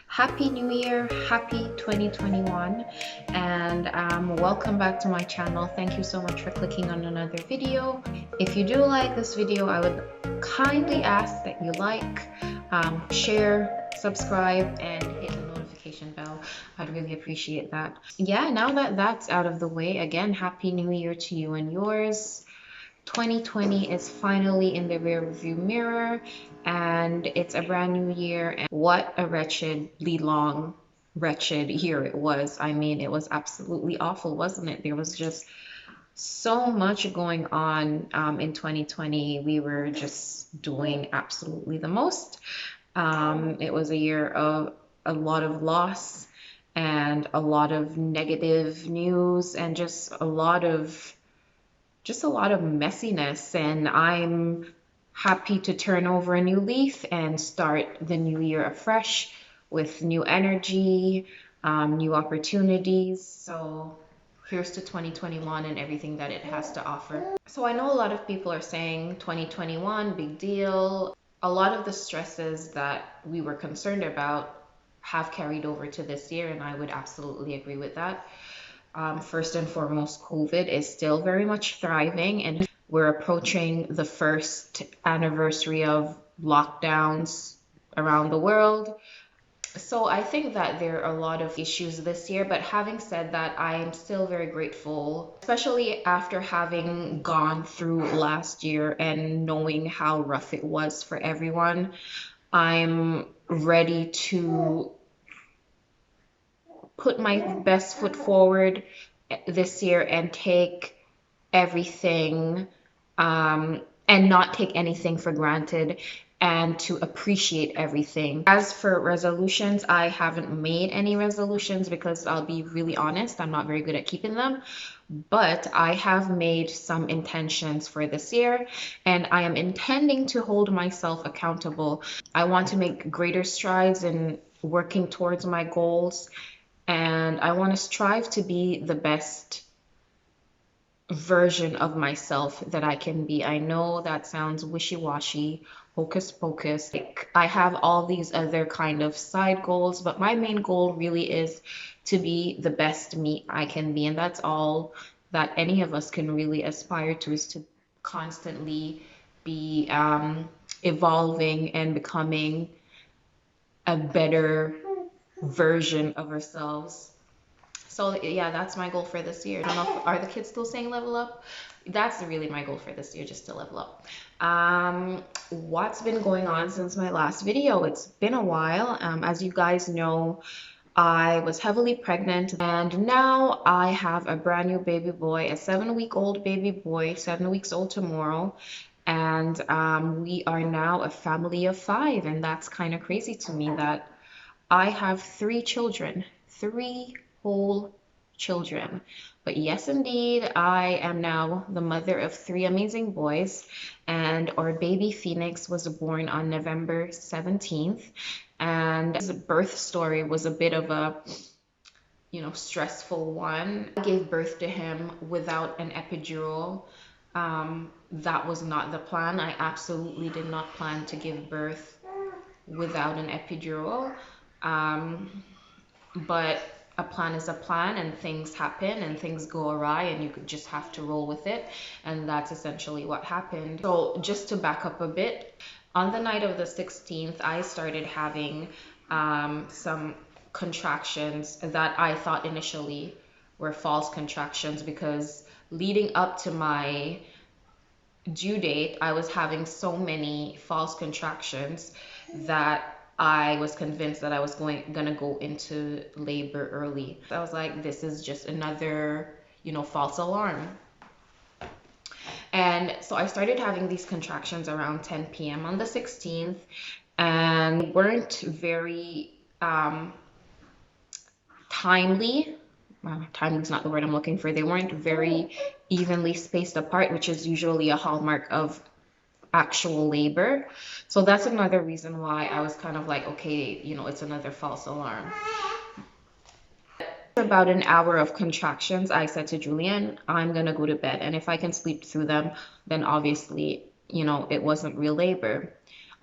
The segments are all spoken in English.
Happy New Year, happy 2021, and welcome back to my channel. Thank you so much for clicking on another video. If you do like this video, I would kindly ask that you like, share, subscribe, and hit the notification bell. I'd really appreciate that. Yeah, now that that's out of the way, again, happy New Year to you and yours. 2020 is finally in the rearview mirror and it's a brand new year. And what a wretchedly long, wretched year it was. I mean, it was absolutely awful, wasn't it? There was just so much going on in 2020. We were just doing absolutely the most. It was a year of a lot of loss and a lot of negative news and just a lot of messiness, and I'm happy to turn over a new leaf and start the new year afresh with new energy, new opportunities. So here's to 2021 and everything that it has to offer. So I know a lot of people are saying 2021, big deal. A lot of the stresses that we were concerned about have carried over to this year, and I would absolutely agree with that. First and foremost, COVID is still very much thriving, and we're approaching the first anniversary of lockdowns around the world. So I think that there are a lot of issues this year, but having said that, I am still very grateful, especially after having gone through last year and knowing how rough it was for everyone. I'm ready to put my best foot forward this year and take everything and not take anything for granted and to appreciate everything. As for resolutions, I haven't made any resolutions because I'll be really honest, I'm not very good at keeping them. But I have made some intentions for this year and I am intending to hold myself accountable. I want to make greater strides in working towards my goals, and I want to strive to be the best version of myself that I can be. I know that sounds wishy-washy, hocus pocus. Like, I have all these other kind of side goals, but my main goal really is to be the best me I can be. And that's all that any of us can really aspire to, is to constantly be evolving and becoming a better version of ourselves. So yeah, that's my goal for this year. I don't know if, are the kids still saying level up? That's really my goal for this year, just to level up. What's been going on since my last video? It's been a while. As you guys know, I was heavily pregnant and now I have a brand new baby boy, a 7-week-old baby boy, 7 weeks old tomorrow. And we are now a family of 5, and that's kind of crazy to me that I have 3 children, 3 whole children. But yes, indeed, I am now the mother of 3 amazing boys, and our baby Phoenix was born on November 17th. And his birth story was a bit of a, stressful one. I gave birth to him without an epidural. That was not the plan. I absolutely did not plan to give birth without an epidural. But a plan is a plan, and things happen and things go awry, and you could just have to roll with it. And that's essentially what happened. So just to back up a bit, on the night of the 16th, I started having some contractions that I thought initially were false contractions, because leading up to my due date, I was having so many false contractions that I was convinced that I was gonna go into labor early. I was like, this is just another, false alarm. And so I started having these contractions around 10 p.m. on the 16th, and weren't very timely. Timely is not the word I'm looking for. They weren't very evenly spaced apart, which is usually a hallmark of actual labor. So that's another reason why I was kind of like, okay, it's another false alarm. After about an hour of contractions, I said to Julian, I'm gonna go to bed, and if I can sleep through them, then obviously, it wasn't real labor.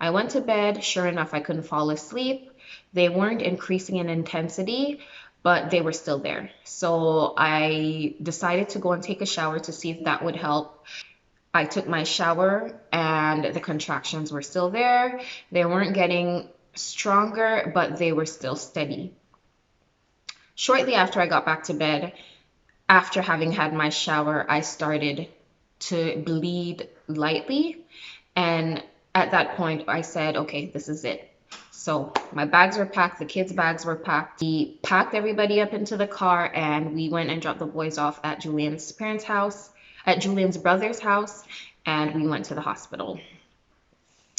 I went to bed. Sure enough, I couldn't fall asleep. They weren't increasing in intensity, but they were still there. So I decided to go and take a shower to see if that would help. I took my shower and the contractions were still there. They weren't getting stronger, but they were still steady. Shortly after I got back to bed, after having had my shower, I started to bleed lightly. And at that point, I said, okay, this is it. So my bags were packed, the kids' bags were packed. We packed everybody up into the car and we went and dropped the boys off at Julian's parents' house, at Julian's brother's house, and we went to the hospital.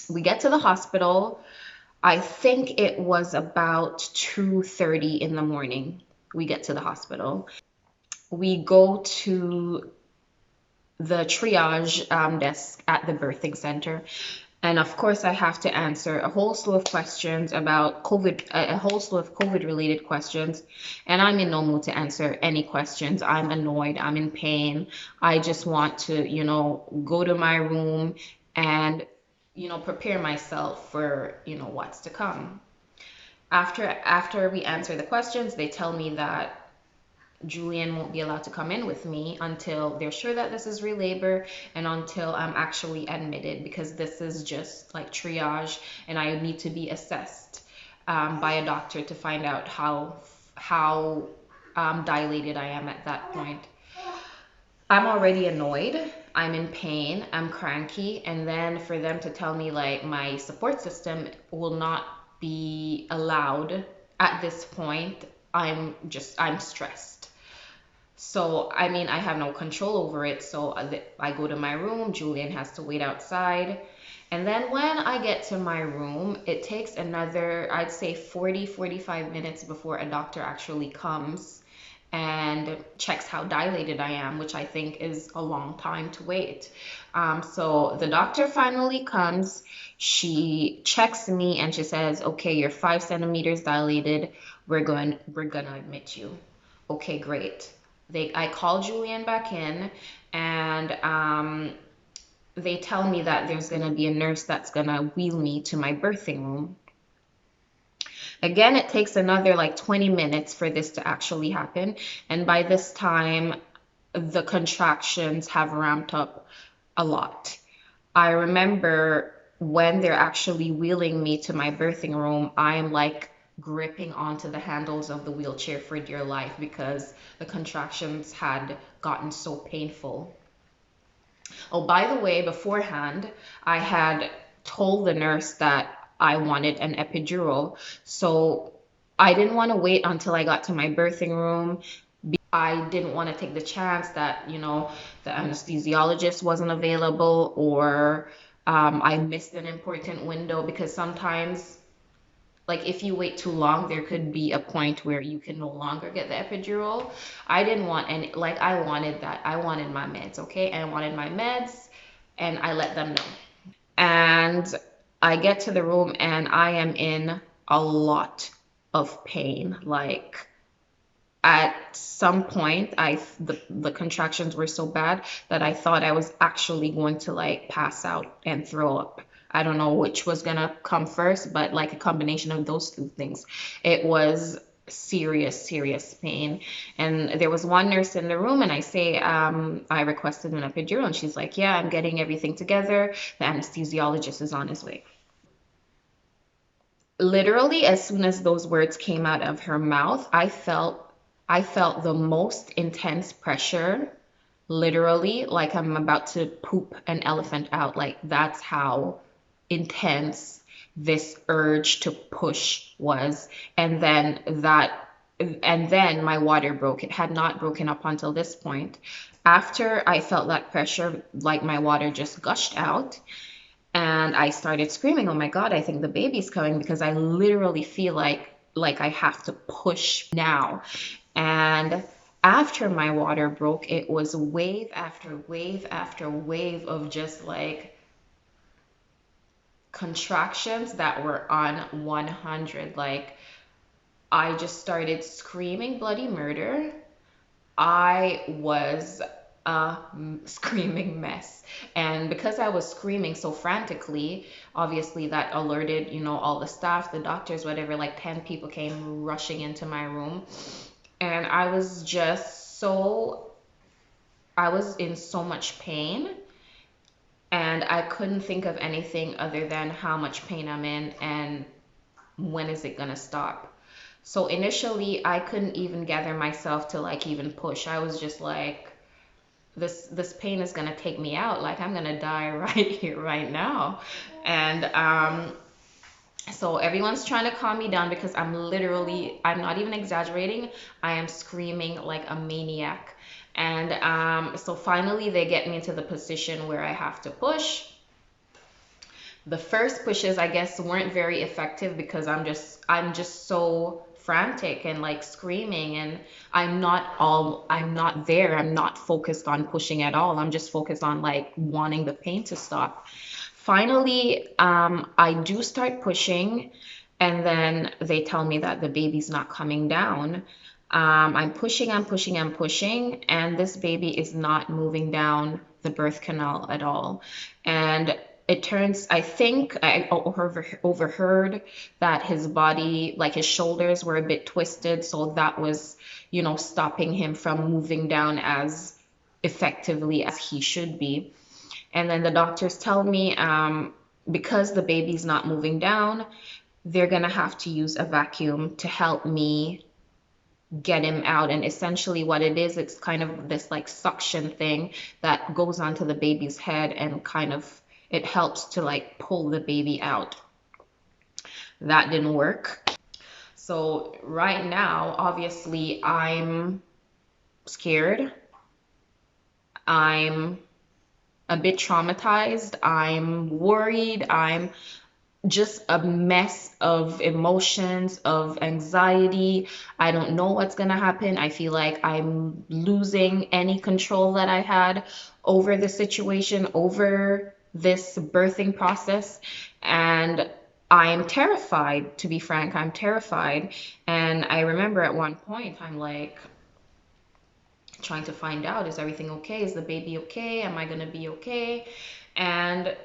We get to the hospital. I think it was about 2:30 in the morning. We get to the hospital. We go to the triage desk at the birthing center. And of course, I have to answer a whole slew of questions about COVID, a whole slew of COVID related questions. And I'm in no mood to answer any questions. I'm annoyed. I'm in pain. I just want to, go to my room and, prepare myself for, what's to come. After we answer the questions, they tell me that Julian won't be allowed to come in with me until they're sure that this is real labor and until I'm actually admitted, because this is just like triage and I need to be assessed by a doctor to find out how dilated I am at that point. I'm already annoyed. I'm in pain. I'm cranky. And then for them to tell me like my support system will not be allowed at this point, I'm stressed. So, I mean, I have no control over it. So I go to my room. Julian has to wait outside. And then when I get to my room, it takes another, I'd say 45 minutes before a doctor actually comes and checks how dilated I am, which I think is a long time to wait. So the doctor finally comes. She checks me and she says, "Okay, you're 5 centimeters dilated. We're gonna admit you." Okay, great. I call Julian back in, and they tell me that there's gonna be a nurse that's gonna wheel me to my birthing room. Again, it takes another like 20 minutes for this to actually happen. And by this time, the contractions have ramped up a lot. I remember when they're actually wheeling me to my birthing room, I'm like gripping onto the handles of the wheelchair for dear life because the contractions had gotten so painful. Oh, by the way, beforehand, I had told the nurse that I wanted an epidural. So I didn't want to wait until I got to my birthing room. I didn't want to take the chance that, the anesthesiologist wasn't available or I missed an important window, because sometimes, like, if you wait too long, there could be a point where you can no longer get the epidural. I didn't want any, like, I wanted that. I wanted my meds, okay? And I wanted my meds, and I let them know. And I get to the room and I am in a lot of pain. Like, at some point, the contractions were so bad that I thought I was actually going to like pass out and throw up. I don't know which was gonna come first, but like a combination of those two things. It was serious pain. And there was one nurse in the room, and I say, I requested an epidural, and she's like, yeah, I'm getting everything together. The anesthesiologist is on his way. Literally, as soon as those words came out of her mouth, I felt the most intense pressure, literally, like I'm about to poop an elephant out. Like, that's how intense this urge to push was. And then my water broke. It had not broken up until this point. After I felt that pressure, like my water just gushed out. And I started screaming, "Oh my God, I think the baby's coming," because I literally feel like I have to push now. And after my water broke, it was wave after wave after wave of just like contractions that were on 100. Like, I just started screaming bloody murder. I was a screaming mess. And because I was screaming so frantically, obviously that alerted, all the staff, the doctors, whatever, like 10 people came rushing into my room. And I was in so much pain, and I couldn't think of anything other than how much pain I'm in and when is it gonna stop. So initially, I couldn't even gather myself to like even push. I was just like, this pain is gonna take me out. Like I'm gonna die right here, right now. And so everyone's trying to calm me down because I'm not even exaggerating. I am screaming like a maniac. And so finally, they get me into the position where I have to push. The first pushes, I guess, weren't very effective because I'm just so frantic and like screaming, and I'm not there. I'm not focused on pushing at all. I'm just focused on like wanting the pain to stop. Finally, I do start pushing, and then they tell me that the baby's not coming down. I'm pushing, I'm pushing, I'm pushing, and this baby is not moving down the birth canal at all. And it turns, I think I overheard that his body, like his shoulders were a bit twisted, so that was, stopping him from moving down as effectively as he should be. And then the doctors tell me, because the baby's not moving down, they're gonna have to use a vacuum to help me get him out. And essentially what it is, it's kind of this like suction thing that goes onto the baby's head and kind of it helps to like pull the baby out. That didn't work. So right now, obviously, I'm scared. I'm a bit traumatized. I'm worried. I'm just a mess of emotions, of anxiety. I don't know what's going to happen. I feel like I'm losing any control that I had over the situation, over this birthing process. And I'm terrified, to be frank. I'm terrified. And I remember at one point, I'm like trying to find out, is everything okay? Is the baby okay? Am I going to be okay? And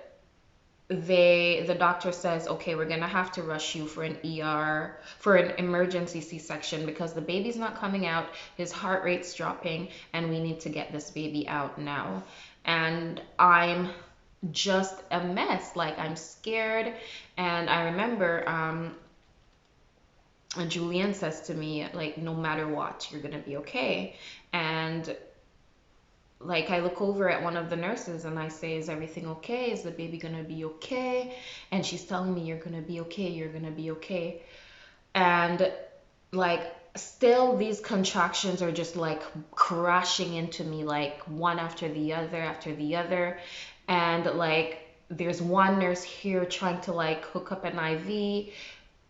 the doctor says, okay, we're gonna have to rush you for an ER, for an emergency C-section, because the baby's not coming out, his heart rate's dropping, and we need to get this baby out now. And I'm just a mess. Like I'm scared. And I remember Julian says to me, like, no matter what, you're gonna be okay. And like I look over at one of the nurses and I say, is everything okay? Is the baby gonna be okay? And she's telling me, you're gonna be okay, you're gonna be okay. And like still these contractions are just like crashing into me, like one after the other. And like there's one nurse here trying to like hook up an IV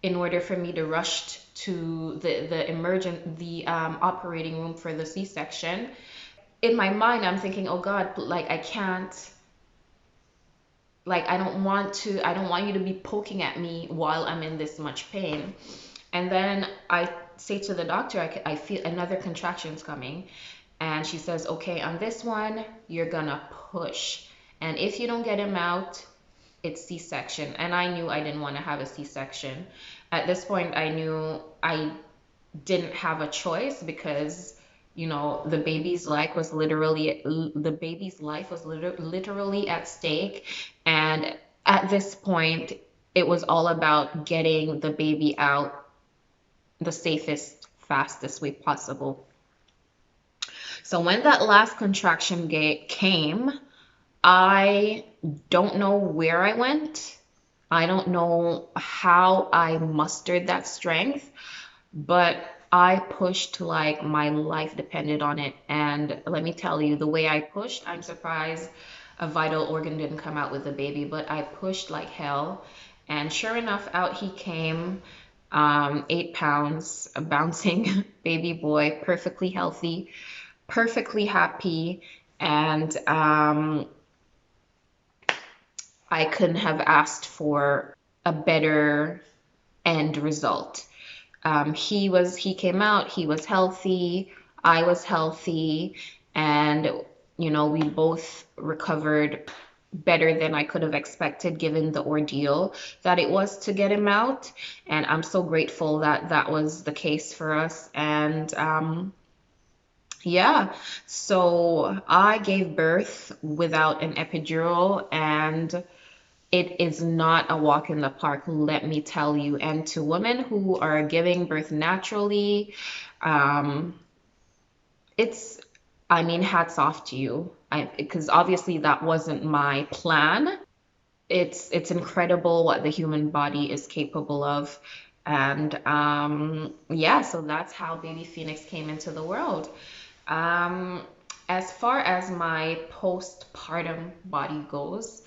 in order for me to rush to the operating room for the C-section. In my mind, I'm thinking, oh God, like I can't, like I don't want you to be poking at me while I'm in this much pain. And then I say to the doctor, I feel another contraction's coming. And she says, okay, on this one, you're gonna push. And if you don't get him out, it's C-section. And I knew I didn't want to have a C-section. At this point, I knew I didn't have a choice because the baby's life was literally at stake. And at this point it was all about getting the baby out the safest, fastest way possible. So when that last contraction came, I don't know where I went. I don't know how I mustered that strength, but I pushed like my life depended on it. And let me tell you, the way I pushed, I'm surprised a vital organ didn't come out with the baby, but I pushed like hell. And sure enough, out he came, 8 pounds, a bouncing baby boy, perfectly healthy, perfectly happy. And I couldn't have asked for a better end result. He came out, he was healthy, I was healthy, and We both recovered better than I could have expected given the ordeal that it was to get him out. And I'm so grateful that that was the case for us. And yeah, so I gave birth without an epidural, and it is not a walk in the park, let me tell you. And to women who are giving birth naturally, um, it's, I mean, hats off to you. Because obviously that wasn't my plan. It's incredible what the human body is capable of. And yeah, so that's how baby Phoenix came into the world. Um, as far as my postpartum body goes,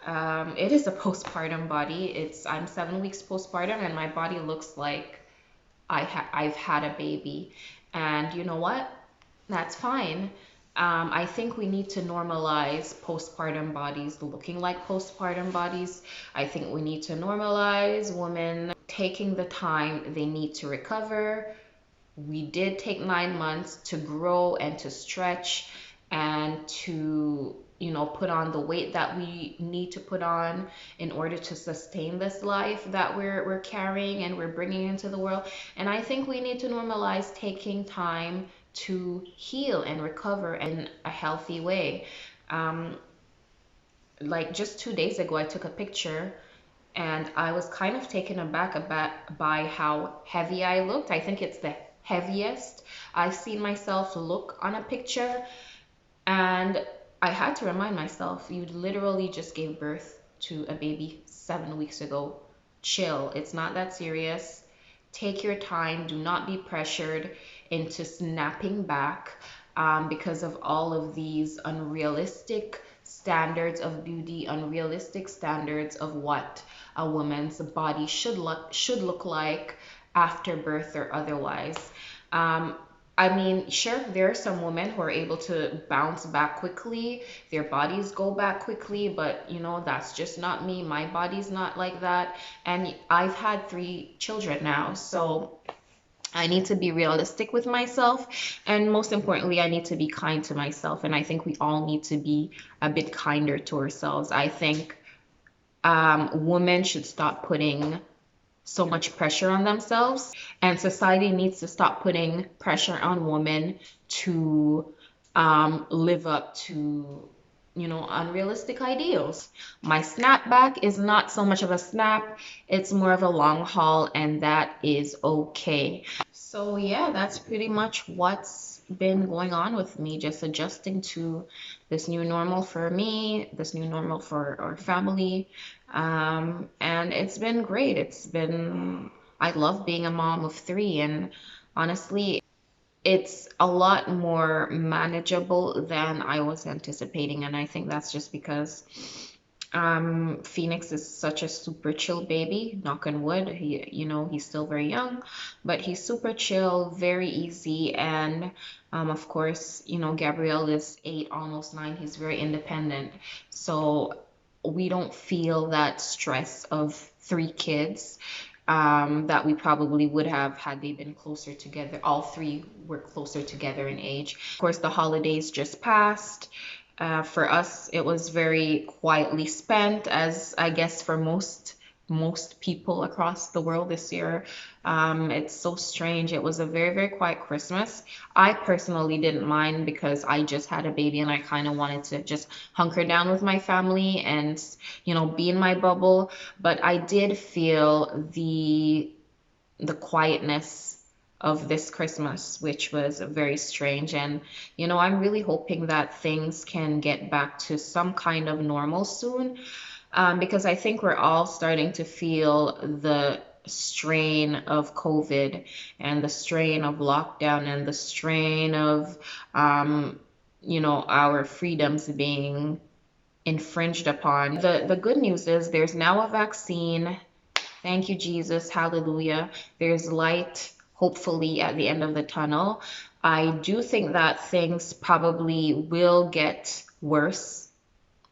it is a postpartum body. I'm 7 weeks postpartum, and my body looks like I've had a baby. And you know what? That's fine. I think we need to normalize postpartum bodies looking like postpartum bodies. I think we need to normalize women taking the time they need to recover. We did take 9 months to grow and to stretch and to, put on the weight that we need to put on in order to sustain this life that we're carrying and we're bringing into the world. And I think we need to normalize taking time to heal and recover in a healthy way. Um, like just 2 days ago, I took a picture and I was kind of taken aback by how heavy I looked. I think it's the heaviest I've seen myself look on a picture. And I had to remind myself, you literally just gave birth to a baby 7 weeks ago. Chill. It's not that serious. Take your time. Do not be pressured into snapping back because of all of these unrealistic standards of beauty, unrealistic standards of what a woman's body should look like after birth or otherwise. Um, I mean, sure, there are some women who are able to bounce back quickly, their bodies go back quickly, but that's just not me. My body's not like that. And I've had 3 children now, so I need to be realistic with myself. And most importantly, I need to be kind to myself. And I think we all need to be a bit kinder to ourselves. I think women should stop putting so much pressure on themselves, and society needs to stop putting pressure on women to live up to unrealistic ideals. My snapback is not so much of a snap, it's more of a long haul, and that is okay. So yeah, that's pretty much what's been going on with me, just adjusting to this new normal for me, this new normal for our family. And it's been great. I love being a mom of 3, and honestly, it's a lot more manageable than I was anticipating. And I think that's just because Phoenix is such a super chill baby, knock on wood. He's still very young, but he's super chill, very easy. And of course, Gabrielle is 8, almost 9. He's very independent. So we don't feel that stress of 3 kids that we probably would have had they been closer together. All 3 were closer together in age. Of course, the holidays just passed. For us, it was very quietly spent, as I guess for most people across the world this year. It's so strange. It was a very, very quiet Christmas. I personally didn't mind because I just had a baby and I kind of wanted to just hunker down with my family and, be in my bubble. But I did feel the quietness of this Christmas, which was very strange. And, I'm really hoping that things can get back to some kind of normal soon, because I think we're all starting to feel the strain of COVID and the strain of lockdown and the strain of, our freedoms being infringed upon. The good news is there's now a vaccine. Thank you, Jesus. Hallelujah. There's light, hopefully, at the end of the tunnel. I do think that things probably will get worse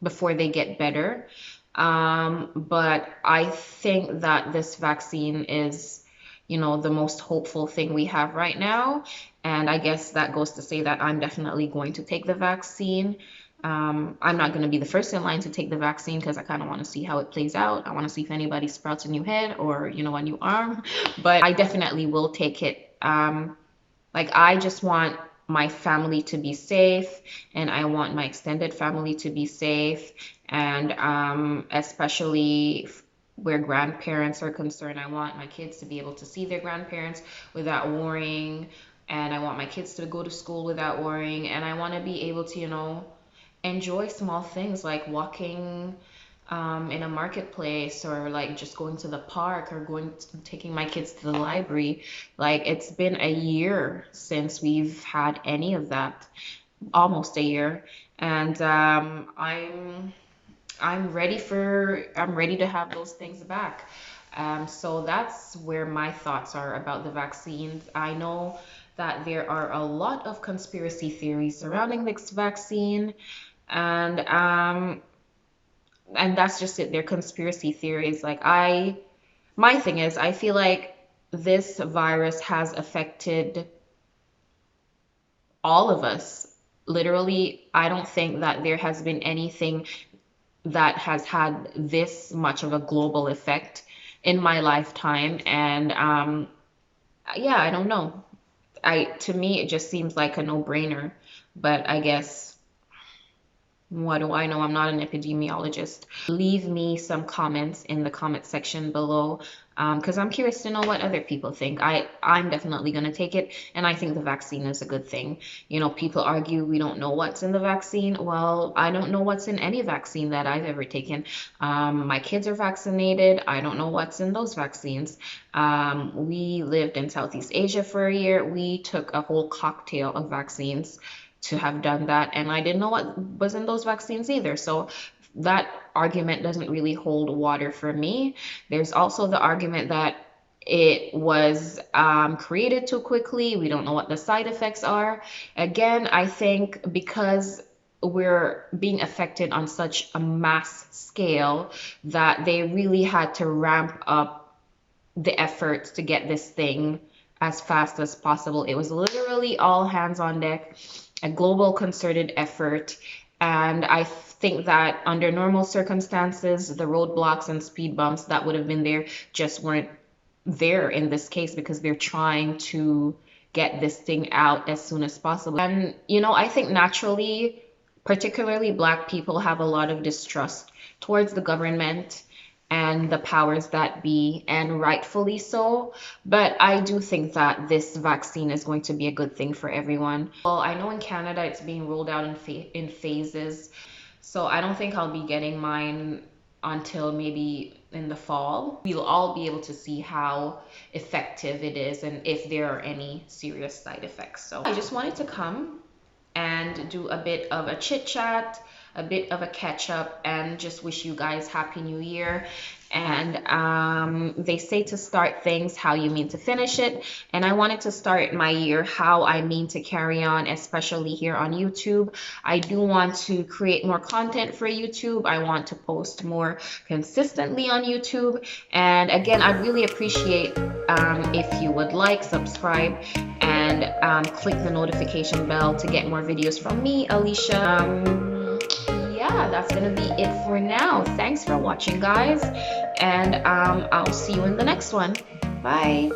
before they get better. But I think that this vaccine is the most hopeful thing we have right now. And I guess that goes to say that I'm definitely going to take the vaccine. I'm not going to be the first in line to take the vaccine because I kind of want to see how it plays out. I want to see if anybody sprouts a new head or, a new arm. But I definitely will take it. Like, I just want my family to be safe, and I want my extended family to be safe, and especially where grandparents are concerned, I want my kids to be able to see their grandparents without worrying, and I want my kids to go to school without worrying, and I want to be able to, enjoy small things like walking in a marketplace, or like just going to the park, or taking my kids to the library. Like, it's been a year since we've had any of that, almost a year, and I'm ready to have those things back. So that's where my thoughts are about the vaccines. I know that there are a lot of conspiracy theories surrounding this vaccine, and that's just it. They're conspiracy theories. My thing is, I feel like this virus has affected all of us. Literally, I don't think that there has been anything that has had this much of a global effect in my lifetime. And yeah, I don't know. To me, it just seems like a no-brainer. But I guess, what do I know? I'm not an epidemiologist. Leave me some comments in the comment section below, because I'm curious to know what other people think. I'm definitely going to take it, and I think the vaccine is a good thing. People argue we don't know what's in the vaccine. Well, I don't know what's in any vaccine that I've ever taken. My kids are vaccinated. I don't know what's in those vaccines. We lived in Southeast Asia for a year. We took a whole cocktail of vaccines to have done that, and I didn't know what was in those vaccines either. So that argument doesn't really hold water for me. There's also the argument that it was created too quickly. We don't know what the side effects are. Again, I think because we're being affected on such a mass scale, that they really had to ramp up the efforts to get this thing as fast as possible. It was literally all hands on deck, a global concerted effort. And I think that under normal circumstances, the roadblocks and speed bumps that would have been there just weren't there in this case, because they're trying to get this thing out as soon as possible. And, I think naturally, particularly Black people have a lot of distrust towards the government and the powers that be, and rightfully so. But I do think that this vaccine is going to be a good thing for everyone. Well, I know in Canada it's being rolled out in phases, so I don't think I'll be getting mine until maybe in the fall. We'll all be able to see how effective it is and if there are any serious side effects. So I just wanted to come and do a bit of a chit chat, a bit of a catch up, and just wish you guys Happy New Year. And they say to start things how you mean to finish it. And I wanted to start my year how I mean to carry on, especially here on YouTube. I do want to create more content for YouTube. I want to post more consistently on YouTube. And again, I'd really appreciate if you would like, subscribe, and click the notification bell to get more videos from me, Alicia. Yeah, that's gonna be it for now. Thanks for watching, guys, and I'll see you in the next one. Bye.